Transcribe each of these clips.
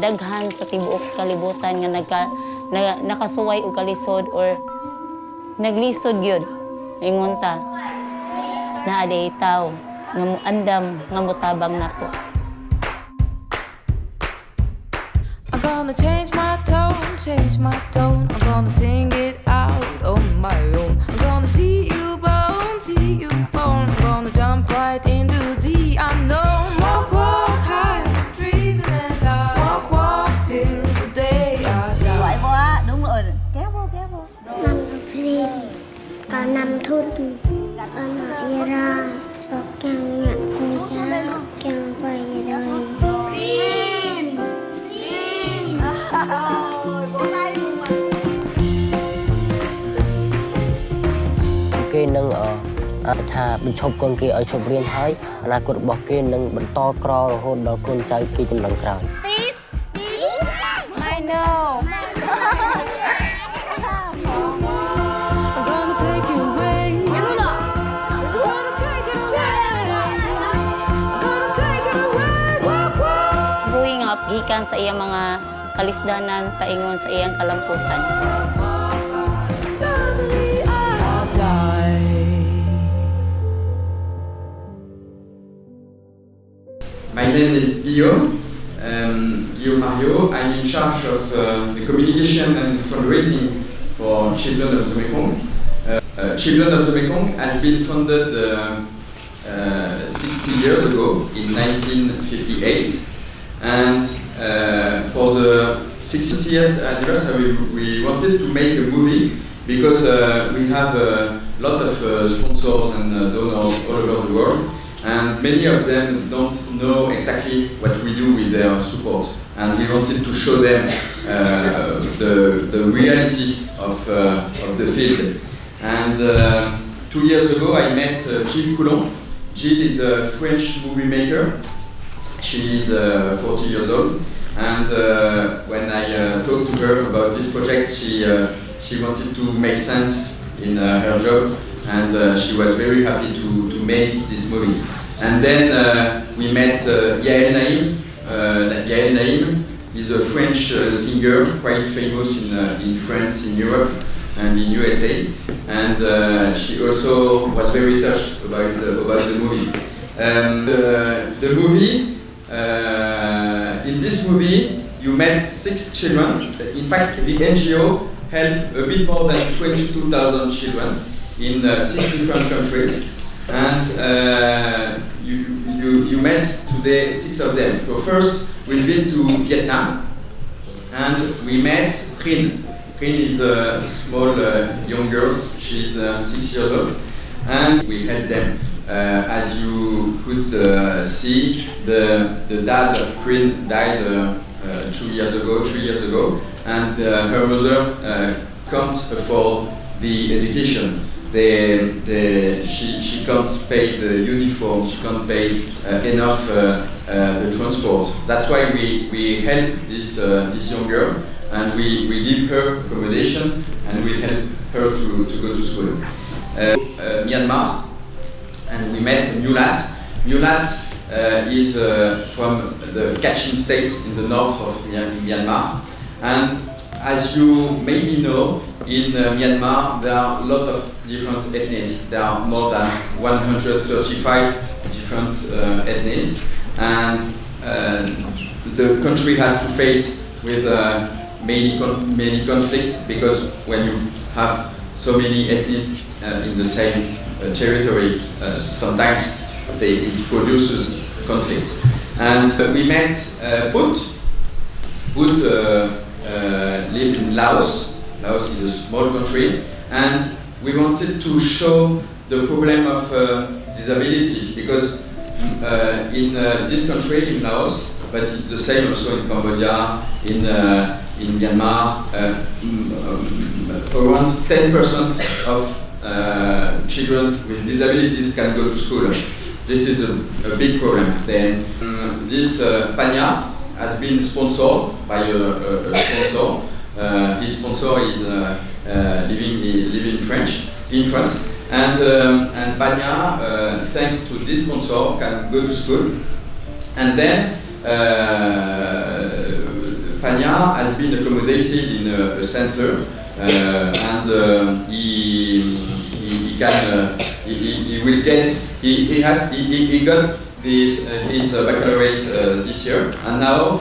daghan sa tibuok kalibutan nga nakasuway og kalisod or naglisod gyud ingon ta naa day tawo nga muandam nga mutabang nako. I'm gonna change my tone, I'm gonna sing it out on my own. I'm gonna see you born, I'm gonna jump right into the unknown. Walk, walk high, trees and I walk, walk till the day I die. Gọi vô á, đúng rồi, kéo vô. Năm phim, có năm thun, ở nội ra, rồi càng nhận con ra, càng quay đời. Cái nâng thà bên chụp con kia ở chụp riêng hơi, là cột bọc kia nâng bên to cro rồi hôn đó con trai kia trong đằng sau. I know. Growing up, gikan sa iyang mga kalisdanan, paingon sa iyang kalampusan. My name is Guillaume Mario. I'm in charge of the communication and fundraising for Children of the Mekong. Children of the Mekong has been founded 60 years ago in 1958, and for the 60th anniversary we wanted to make a movie because we have a lot of sponsors and donors all over the world. And many of them don't know exactly what we do with their support, and we wanted to show them the reality of the field. And 2 years ago I met Gilles Coulon. Gilles is a French movie maker. She is 40 years old, and when I talked to her about this project, she wanted to make sense in her job, and she was very happy to make this movie. And then we met Yael Naïm. Yael Naïm is a French singer, quite famous in France, in Europe, and in USA. And she also was very touched about the movie. The movie, in this movie, you met 6 children. In fact, the NGO helped a bit more than 22,000 children in 6 different countries. And you met today 6 of them. So first, we've been to Vietnam, and we met Prin. Prin is a small young girl. She's 6 years old, and we helped them. As you could see, the dad of Prin died 3 years ago, and her mother can't afford the education. She can't pay the uniform, she can't pay enough the transport. That's why we help this young girl, and we give her accommodation, and we help her to go to school. Myanmar, and we met Mulat. Mulat is from the Kachin state in the north of Myanmar, and as you maybe know, in Myanmar there are a lot of different ethnies. There are more than 135 different ethnies, and the country has to face with many conflicts, because when you have so many ethnies in the same territory, sometimes it produces conflicts. And we met Put. Put lived in Laos. Laos is a small country, and we wanted to show the problem of disability, because in this country, in Laos, but it's the same also in Cambodia, in Myanmar, around 10% of children with disabilities can go to school. This is a big problem. Then this Panya has been sponsored by a sponsor. His sponsor is living in France, and Panya, thanks to this sponsor, can go to school, and then Pania has been accommodated in a center, and he got his baccalaureate this year, and now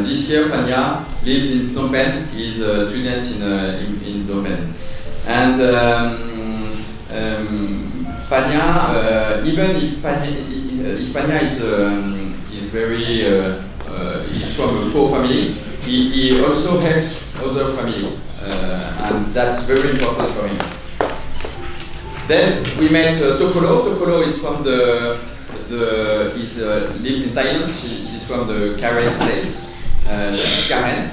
this year Pania lives in Phnom Penh. He's a student in Phnom Penh, and Pania, even if Pania is very he's from a poor family, he also helps other family, and that's very important for him. Then we met Tokolo. Tokolo is from lives in Thailand. She's from the Karen state. She's Karen.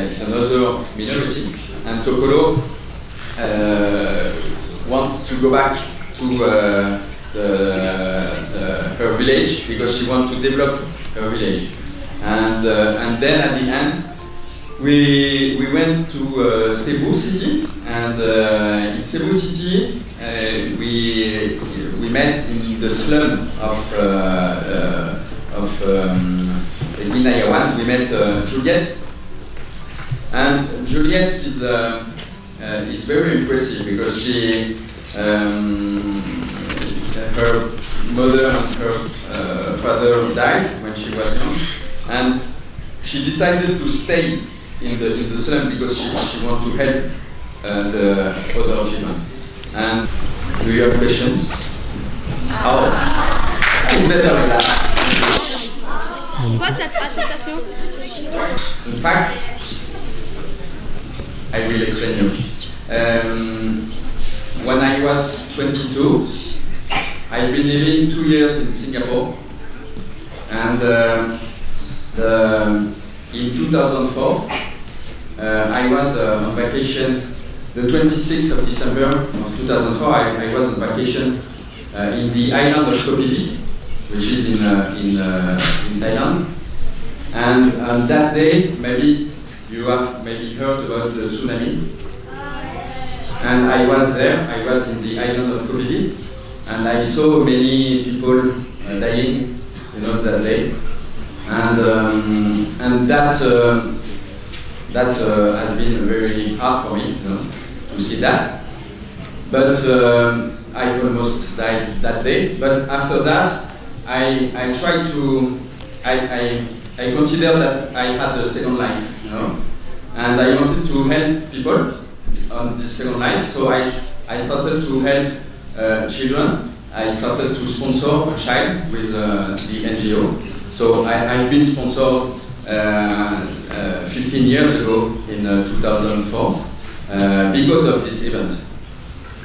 It's another minority. And Tokolo wants to go back to her village because she wants to develop her village. And then at the end, we went to Cebu City, and in Cebu City we met in the slum of Ginayawan. We met Juliette, and Juliette is very impressive because she her mother and her father died when she was young, and she decided to stay in the slum because she wanted to help the other children. And do you have questions? Oh, it's better like that. Quoi cette association? In fact, I will explain you. When I was 22, I've been living 2 years in Singapore, and in 2004, I was on vacation. The 26th of December of 2004, I was on vacation in the island of Koh Phi Phi, which is in Thailand. And on that day, maybe you have heard about the tsunami. And I was there. I was in the island of Koh Phi Phi, and I saw many people dying, that day. And that has been very hard for me, to see that. But I almost died that day. But after that, I tried to. I consider that I had a second life, and I wanted to help people on this second life. So I started to help children. I started to sponsor a child with the NGO. So I've been sponsored 15 years ago in 2004 because of this event.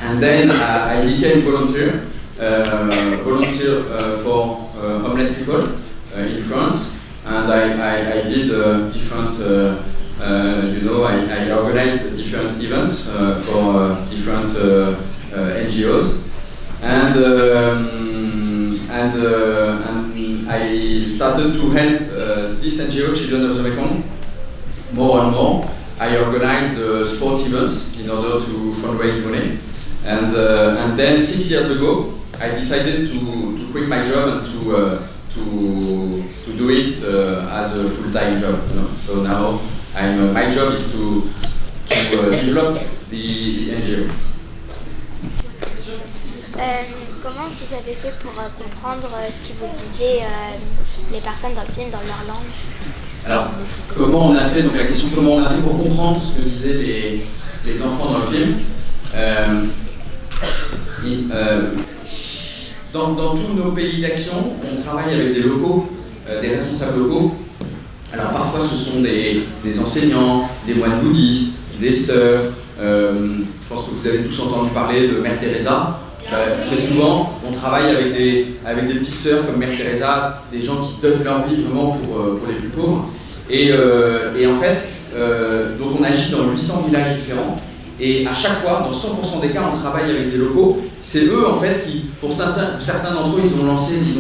And then I became volunteer for homeless people in France. And I did different, I organized different events for different NGOs. And I started to help this NGO, Children of the Mekong, more and more. I organized sport events in order to fundraise money. And then 6 years ago, I decided to quit my job and to do it as a full-time job. So now my job is to develop the NGO. Comment vous avez fait pour comprendre ce qu'ils vous disaient les personnes dans le film, dans leur langue? Alors, comment on a fait, donc la question, comment on a fait pour comprendre ce que disaient les enfants dans le film? Dans tous nos pays d'action, on travaille avec des locaux, des responsables locaux. Alors parfois ce sont des enseignants, des moines bouddhistes, des sœurs. Je pense que vous avez tous entendu parler de Mère Teresa. Très souvent, on travaille avec des petites sœurs comme Mère Teresa, des gens qui donnent leur vie vraiment pour les plus pauvres. Et en fait, donc on agit dans 800 villages différents. Et à chaque fois, dans 100% des cas, on travaille avec des locaux. C'est eux, en fait, qui, pour certains d'entre eux, ils ont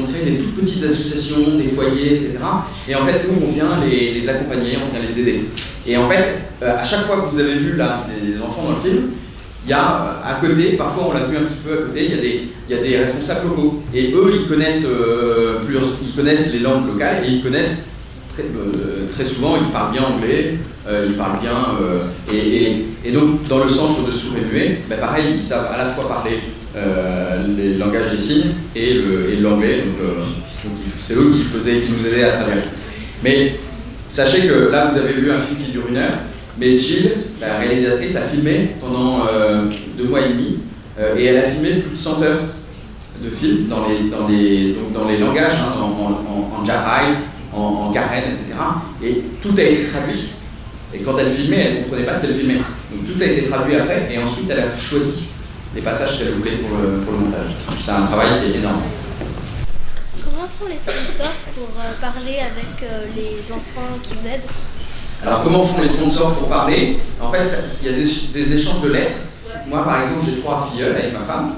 créé des toutes petites associations, des foyers, etc. Et en fait, nous, on vient les accompagner, on vient les aider. Et en fait, à chaque fois que vous avez vu là les enfants dans le film, il y a à côté, parfois on l'a vu un petit peu à côté, il y a des responsables locaux. Et eux, ils connaissent les langues locales et ils connaissent très souvent, ils parlent bien anglais, ils parlent bien, et donc dans le centre de sourds et muets, ben pareil, ils savent à la fois parler les langages des signes et l'anglais, donc c'est eux qui nous aidaient à traduire. Mais sachez que là, vous avez vu un film qui dure 1 heure, mais Jill, la réalisatrice, a filmé pendant 2 mois et demi, et elle a filmé plus de 100 heures de films dans les langages, hein, en Jahai, en Karen, etc. Et tout a été traduit. Et quand elle filmait, elle ne comprenait pas ce qu'elle filmait. Donc tout a été traduit après, et ensuite elle a choisi les passages qu'elle voulait pour le montage. C'est un travail qui est énorme. Comment font les sponsors pour parler avec les enfants qu'ils aident? Alors comment font les sponsors pour parler? En fait, il y a des échanges de lettres. Moi, par exemple, j'ai 3 filleuls avec ma femme.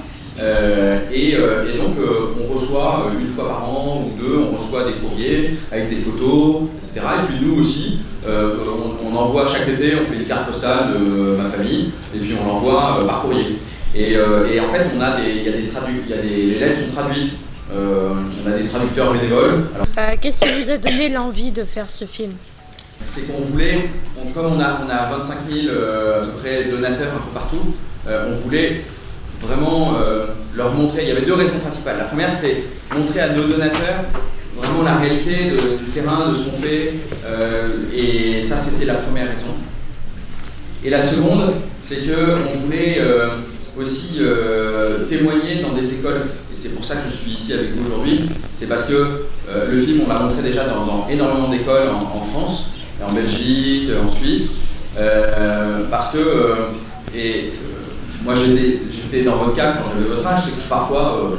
Et donc, on reçoit 1 fois par an ou 2, on reçoit des courriers avec des photos, etc. Et puis nous aussi, on envoie chaque été, on fait une carte postale de ma famille, et puis on l'envoie par courrier. Et en fait, les lettres sont traduites. On a des traducteurs bénévoles. Qu'est-ce qui vous a donné l'envie de faire ce film? C'est qu'on voulait, comme on a 25 000 à peu près donateurs un peu partout, on voulait vraiment leur montrer. Il y avait 2 raisons principales. La première, c'était montrer à nos donateurs vraiment la réalité du terrain, de ce qu'on fait, et ça, c'était la première raison. Et la seconde, c'est qu'on voulait aussi témoigner dans des écoles, et c'est pour ça que je suis ici avec vous aujourd'hui. C'est parce que le film, on l'a montré déjà dans énormément d'écoles en France, en Belgique, en Suisse, parce que, moi j'étais dans votre cas quand j'avais votre âge, c'est que parfois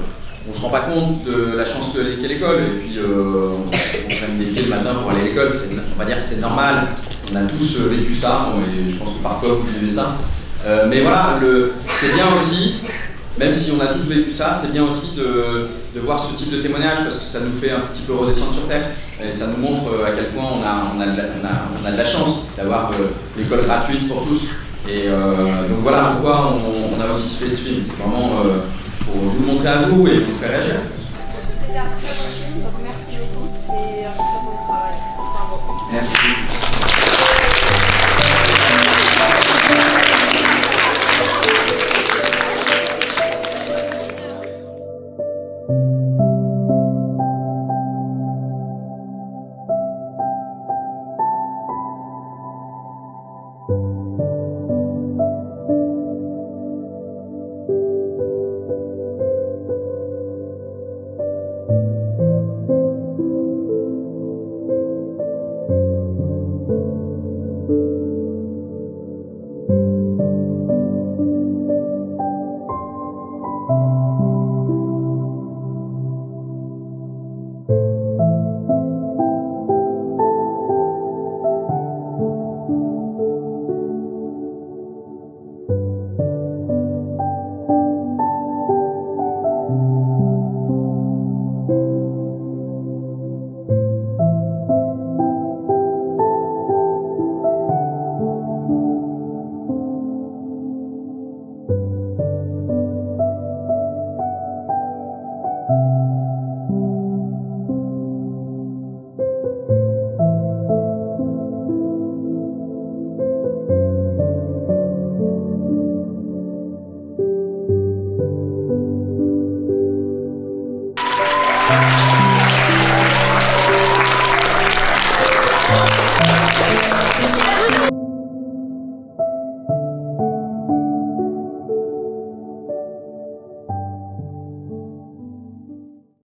on ne se rend pas compte de la chance qu'est l'école, et puis on prenne des pieds le matin pour aller à l'école, on va dire que c'est normal, on a tous vécu ça, et je pense que parfois vous vivez ça. Mais voilà, c'est bien aussi, même si on a tous vécu ça, c'est bien aussi de voir ce type de témoignage, parce que ça nous fait un petit peu redescendre sur terre, et ça nous montre à quel point on a de la chance d'avoir l'école gratuite pour tous. Et donc voilà pourquoi on a aussi fait ce film, c'est vraiment pour vous montrer à vous et vous faire réagir. Merci beaucoup, c'est un très bon travail. Bravo. Merci.